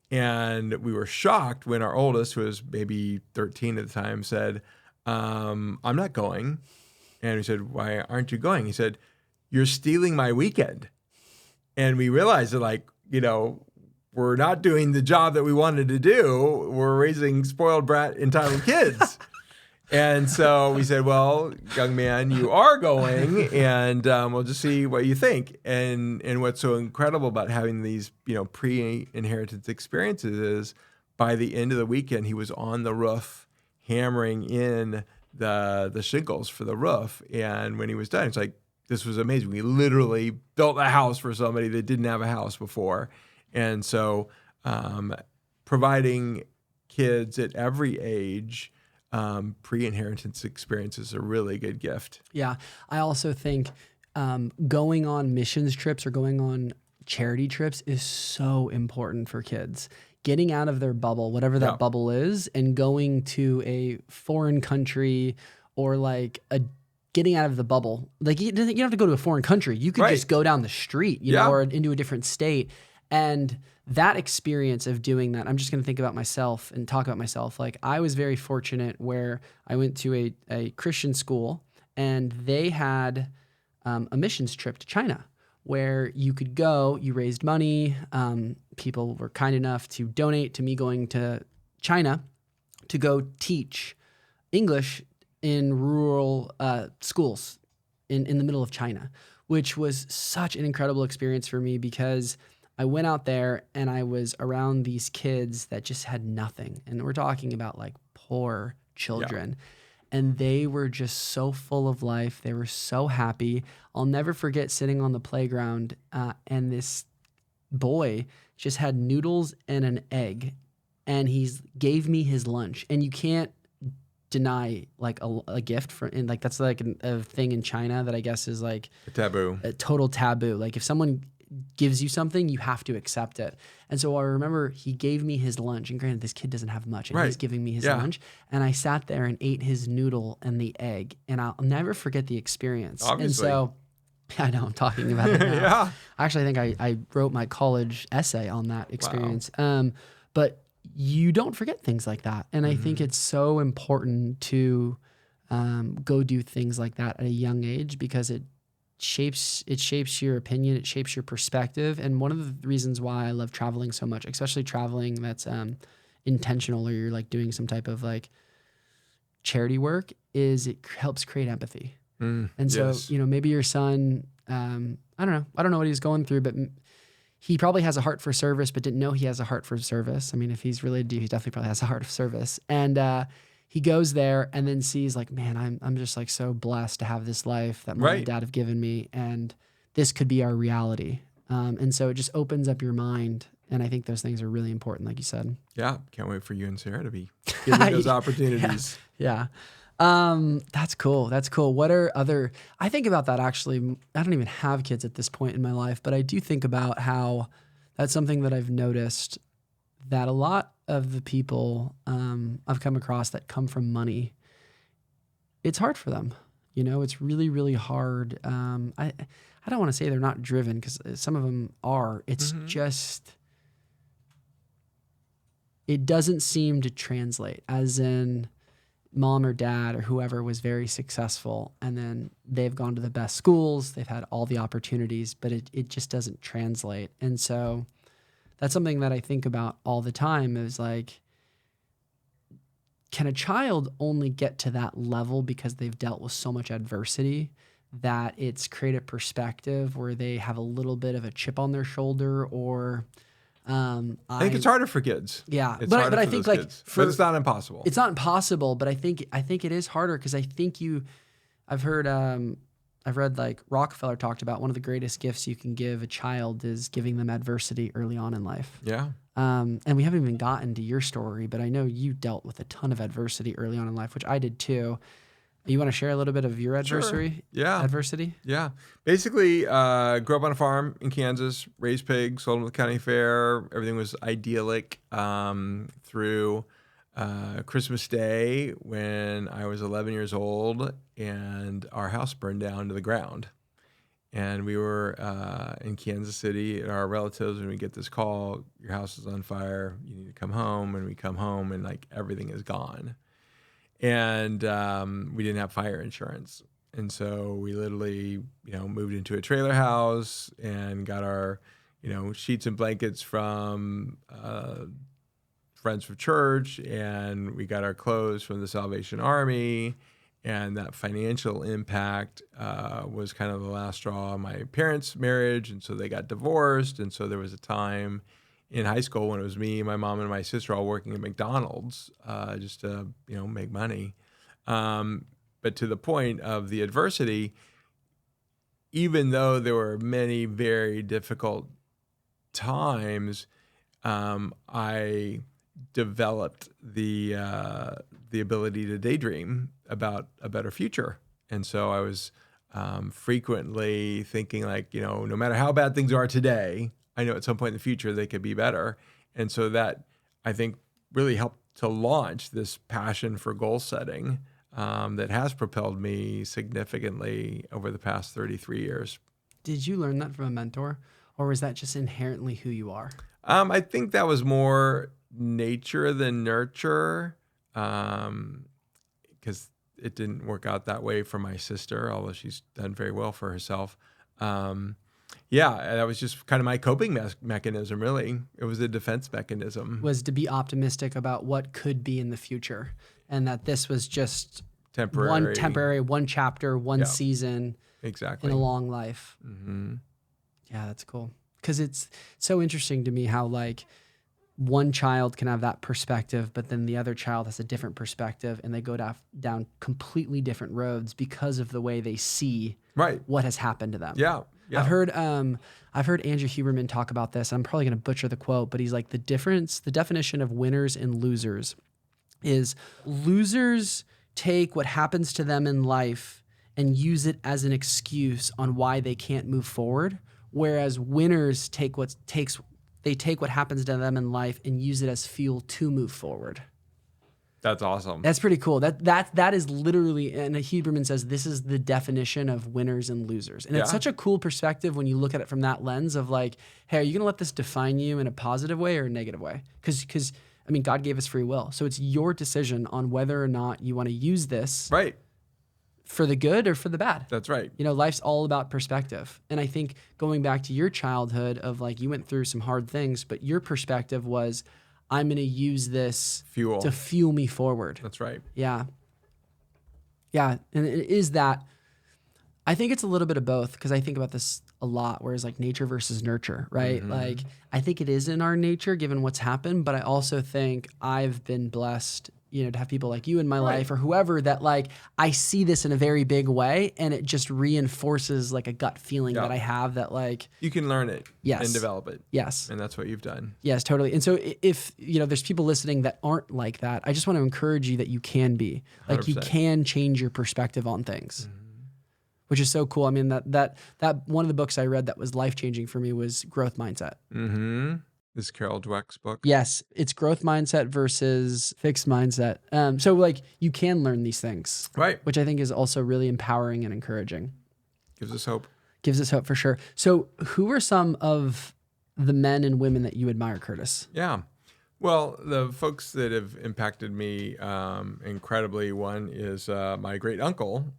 And we were shocked when our oldest, who was maybe 13 at the time, said, I'm not going. And we said, why aren't you going? He said, you're stealing my weekend. And we realized that, we're not doing the job that we wanted to do. We're raising spoiled brat, entitled kids. And so we said, well, young man, you are going, and we'll just see what you think. And what's so incredible about having these, pre-inheritance experiences is by the end of the weekend, he was on the roof hammering in the shingles for the roof. And when he was done, it's like, this was amazing. We literally built a house for somebody that didn't have a house before. And so providing kids at every age pre-inheritance experience is a really good gift. Yeah. I also think going on missions trips or going on charity trips is so important for kids. Getting out of their bubble, whatever that bubble is, and going to a foreign country or getting out of the bubble. Like you don't have to go to a foreign country. You could just go down the street, or into a different state. And that experience of doing that, I'm just going to think about myself and talk about myself. Like I was very fortunate where I went to a Christian school and they had a missions trip to China where you could go, you raised money. People were kind enough to donate to me going to China to go teach English in rural schools in the middle of China, which was such an incredible experience for me because I went out there and I was around these kids that just had nothing. And we're talking about like poor children. And they were just so full of life. They were so happy. I'll never forget sitting on the playground and this boy just had noodles and an egg. And gave me his lunch. And you can't deny like a gift and like that's like a thing in China that I guess is like A taboo. a total taboo. Like if someone gives you something, you have to accept it. And so I remember he gave me his lunch, and granted this kid doesn't have much, and he's giving me his lunch, and I sat there and ate his noodle and the egg, and I'll never forget the experience. Obviously. And so I know I'm talking about it now. Yeah. Actually, I think I wrote my college essay on that experience. But you don't forget things like that. And I think it's so important to go do things like that at a young age because it shapes your opinion, it shapes your perspective. And one of the reasons why I love traveling so much, especially traveling that's intentional or you're like doing some type of like charity work, is it helps create empathy. And so, maybe your son, I don't know what he's going through, but he probably has a heart for service, but didn't know he has a heart for service. I mean, if he's related to you, he definitely probably has a heart of service. And he goes there and then sees like, man, I'm just like so blessed to have this life that mom and dad have given me, and this could be our reality. And so it just opens up your mind. And I think those things are really important, like you said. Yeah, can't wait for you and Sarah to be given those opportunities. Yeah. That's cool. That's cool. What are I think about that actually. I don't even have kids at this point in my life, but I do think about how that's something that I've noticed that a lot of the people I've come across that come from money, it's hard for them. It's really, really hard. I don't want to say they're not driven because some of them are. It's just, it doesn't seem to translate as in, mom or dad or whoever was very successful and then they've gone to the best schools, they've had all the opportunities, but it just doesn't translate. And so that's something that I think about all the time is like, can a child only get to that level because they've dealt with so much adversity that it's created perspective where they have a little bit of a chip on their shoulder or I think it's harder for kids. Yeah, it's but I think like but it's not impossible. It's not impossible, but I think it is harder because I think I've read like Rockefeller talked about one of the greatest gifts you can give a child is giving them adversity early on in life. Yeah. And we haven't even gotten to your story, but I know you dealt with a ton of adversity early on in life, which I did too. You want to share a little bit of your adversity? Sure. Yeah. Adversity? Yeah. Basically, grew up on a farm in Kansas, raised pigs, sold them at the county fair. Everything was idyllic through Christmas Day when I was 11 years old and our house burned down to the ground. And we were in Kansas City at our relatives and we get this call, your house is on fire, you need to come home. And we come home and like everything is gone. And we didn't have fire insurance. And so we literally, moved into a trailer house and got our, sheets and blankets from friends from church. And we got our clothes from the Salvation Army. And that financial impact was kind of the last straw of my parents' marriage. And so they got divorced. And so there was a time in high school when it was me, my mom, and my sister all working at McDonald's just to, make money. But to the point of the adversity, even though there were many very difficult times, I developed the ability to daydream about a better future. And so I was frequently thinking like, no matter how bad things are today, I know at some point in the future they could be better. And so that, I think, really helped to launch this passion for goal setting that has propelled me significantly over the past 33 years. Did you learn that from a mentor, or was that just inherently who you are? I think that was more nature than nurture, because it didn't work out that way for my sister, although she's done very well for herself. Yeah, that was just kind of my coping mechanism, really. It was a defense mechanism. Was to be optimistic about what could be in the future, and that this was just temporary, one chapter, one season exactly in a long life. Mm-hmm. Yeah, that's cool. because it's so interesting to me how like one child can have that perspective, but then the other child has a different perspective, and they go down completely different roads because of the way they see what has happened to them. Yeah. I've heard Andrew Huberman talk about this. I'm probably going to butcher the quote, but he's like, the definition of winners and losers is losers take what happens to them in life and use it as an excuse on why they can't move forward, whereas winners take what happens to them in life and use it as fuel to move forward. That's awesome. That's pretty cool. That is literally, and Huberman says this is the definition of winners and losers. And it's such a cool perspective when you look at it from that lens of like, hey, are you going to let this define you in a positive way or a negative way? Because I mean, God gave us free will. So it's your decision on whether or not you want to use this for the good or for the bad. That's right. You know, life's all about perspective. And I think going back to your childhood of like, you went through some hard things, but your perspective was, I'm going to use this to fuel me forward. That's right. Yeah. Yeah. And it is that. I think it's a little bit of both, because I think about this a lot, whereas like nature versus nurture, right? Mm-hmm. Like I think it is in our nature given what's happened, but I also think I've been blessed, you know, to have people like you in my life or whoever that like, I see this in a very big way, and it just reinforces like a gut feeling that I have that like. You can learn it and develop it. Yes. And that's what you've done. Yes, totally. And so if, you know, there's people listening that aren't like that, I just want to encourage you that you can be. Like 100%. You can change your perspective on things. Mm-hmm. Which is so cool. I mean, that one of the books I read that was life-changing for me was Growth Mindset. Mm-hmm. This is Carol Dweck's book? Yes. It's Growth Mindset versus Fixed Mindset. So like you can learn these things. Right. Which I think is also really empowering and encouraging. Gives us hope. Gives us hope for sure. So who are some of the men and women that you admire, Curtis? Yeah. Well, the folks that have impacted me incredibly, one is my great uncle.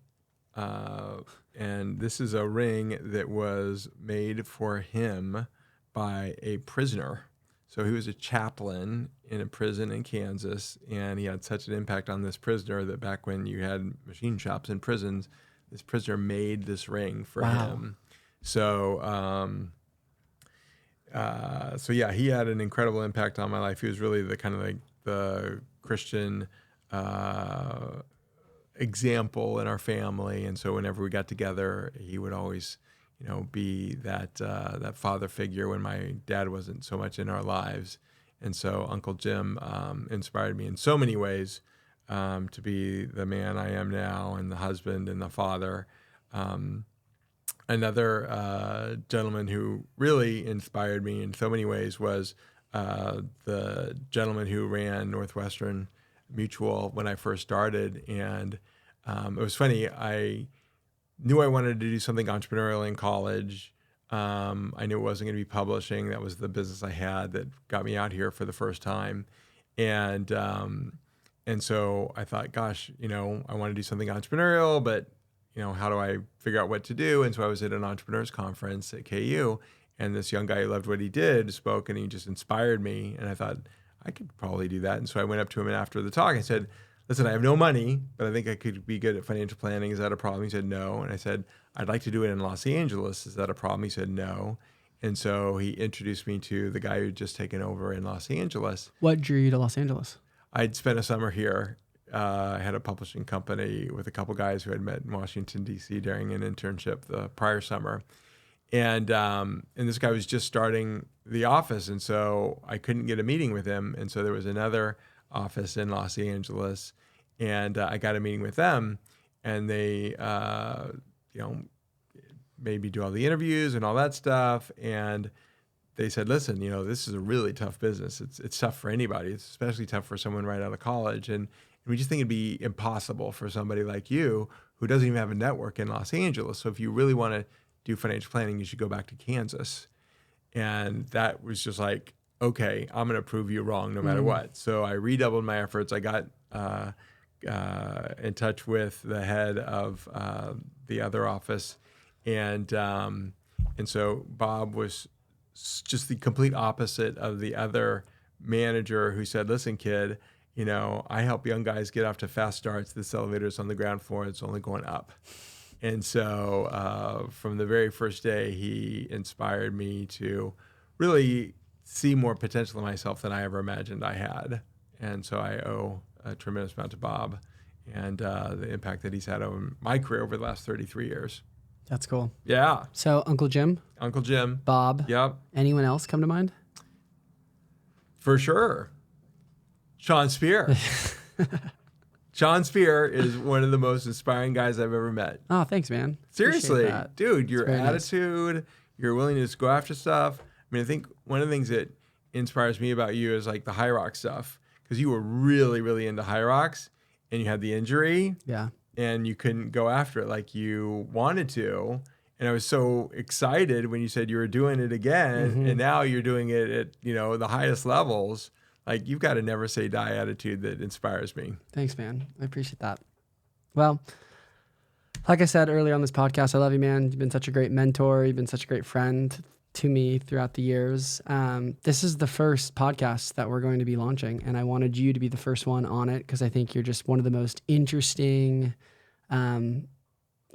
And this is a ring that was made for him by a prisoner. So he was a chaplain in a prison in Kansas, and he had such an impact on this prisoner that back when you had machine shops in prisons, this prisoner made this ring for him. So, so yeah, he had an incredible impact on my life. He was really the kind of like the Christian example in our family, and so whenever we got together, he would always, you know, be that father figure when my dad wasn't so much in our lives. And so Uncle Jim inspired me in so many ways to be the man I am now, and the husband and the father. Another gentleman who really inspired me in so many ways was the gentleman who ran Northwestern Mutual when I first started. And it was funny. I knew I wanted to do something entrepreneurial in college. I knew it wasn't going to be publishing. That was the business I had that got me out here for the first time. And so I thought, gosh, you know, I want to do something entrepreneurial, but, you know, how do I figure out what to do? And so I was at an entrepreneurs conference at KU, and this young guy who loved what he did spoke, and he just inspired me. And I thought, I could probably do that. And so I went up to him, and after the talk, I said, listen, I have no money, but I think I could be good at financial planning. Is that a problem? He said, no. And I said, I'd like to do it in Los Angeles. Is that a problem? He said, no. And so he introduced me to the guy who'd just taken over in Los Angeles. What drew you to Los Angeles? I'd spent a summer here. I had a publishing company with a couple guys who had met in Washington, D.C. during an internship the prior summer. And this guy was just starting the office, and so I couldn't get a meeting with him. And so there was another office in Los Angeles, and I got a meeting with them, and they, you know, made me do all the interviews and all that stuff. And they said, listen, you know, this is a really tough business. It's tough for anybody. It's especially tough for someone right out of college. And we just think it'd be impossible for somebody like you who doesn't even have a network in Los Angeles. So if you really want to do financial planning, you should go back to Kansas. And that was just like, okay, I'm going to prove you wrong no matter what. So I redoubled my efforts. I got in touch with the head of the other office. And so Bob was just the complete opposite of the other manager who said, listen, kid, you know, I help young guys get off to fast starts. This elevator's on the ground floor. It's only going up. And so from the very first day, he inspired me to really see more potential in myself than I ever imagined I had. And so I owe a tremendous amount to Bob and the impact that he's had on my career over the last 33 years. That's cool. Yeah. So Uncle Jim, Bob. Yep. Anyone else come to mind? For sure. Sean Spear. Sean Spear is one of the most inspiring guys I've ever met. Oh, thanks, man. Seriously, dude, your very attitude, nice. your willingness to go after stuff. I mean, I think one of the things that inspires me about you is like the high rock stuff, because you were really, really into high rocks and you had the injury. Yeah. And you couldn't go after it like you wanted to. And I was so excited when you said you were doing it again, and now you're doing it at, the highest levels. Like, you've got a never say die attitude that inspires me. Thanks, man. I appreciate that. Well, like I said earlier on this podcast, I love you, man. You've been such a great mentor. You've been such a great friend to me throughout the years. This is the first podcast that we're going to be launching, and I wanted you to be the first one on it because I think you're just one of the most interesting,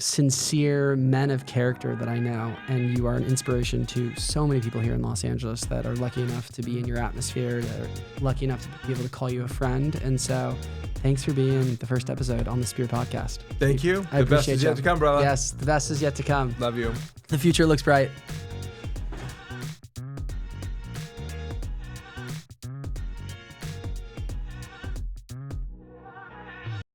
sincere men of character that I know, and you are an inspiration to so many people here in Los Angeles that are lucky enough to be in your atmosphere, that are lucky enough to be able to call you a friend. And so thanks for being the first episode on the Spear podcast. Thank you. I the best is appreciate yet to come, brother. Yes, the best is yet to come. Love you. The future looks bright.